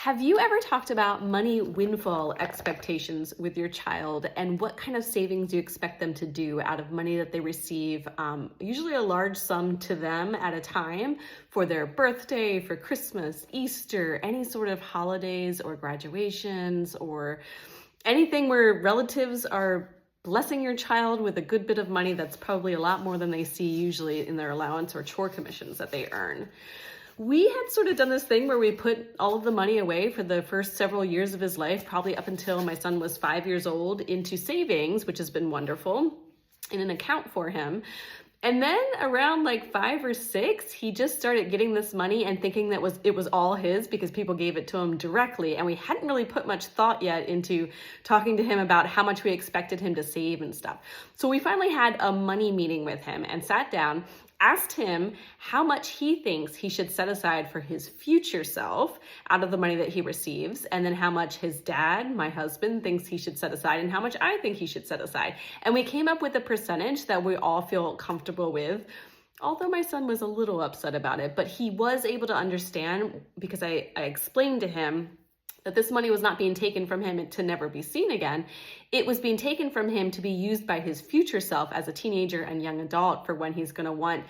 Have you ever talked about money windfall expectations with your child and what kind of savings you expect them to do out of money that they receive? Usually a large sum to them at a time for their birthday, for Christmas, Easter, any sort of holidays or graduations or anything where relatives are blessing your child with a good bit of money that's probably a lot more than they see usually in their allowance or chore commissions that they earn. We had sort of done this thing where we put all of the money away for the first several years of his life, probably up until my son was 5 years old, into savings, which has been wonderful, in an account for him. And then around like 5 or 6, he just started getting this money and thinking that it was all his because people gave it to him directly. And we hadn't really put much thought yet into talking to him about how much we expected him to save and stuff. So we finally had a money meeting with him and sat down, asked him how much he thinks he should set aside for his future self out of the money that he receives, and then how much his dad, my husband, thinks he should set aside, and how much I think he should set aside. And we came up with a percentage that we all feel comfortable with, although my son was a little upset about it, but he was able to understand because I explained to him that this money was not being taken from him to never be seen again. It was being taken from him to be used by his future self as a teenager and young adult for when he's going to want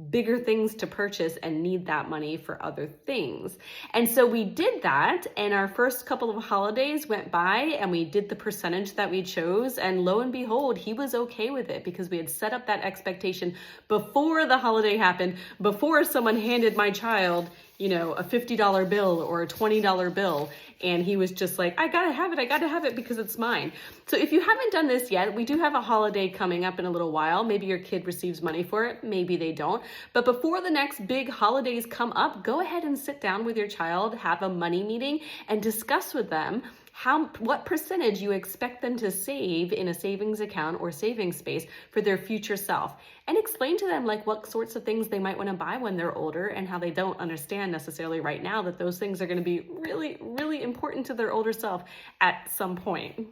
bigger things to purchase and need that money for other things. And so we did that, and our first couple of holidays went by and we did the percentage that we chose, and lo and behold, he was okay with it because we had set up that expectation before the holiday happened, before someone handed my child a $50 bill or a $20 bill. And he was just like, I gotta have it because it's mine. So if you haven't done this yet, we do have a holiday coming up in a little while. Maybe your kid receives money for it, maybe they don't. But before the next big holidays come up, go ahead and sit down with your child, have a money meeting, and discuss with them what percentage you expect them to save in a savings account or savings space for their future self, and explain to them like what sorts of things they might want to buy when they're older and how they don't understand necessarily right now that those things are going to be really, really important to their older self at some point.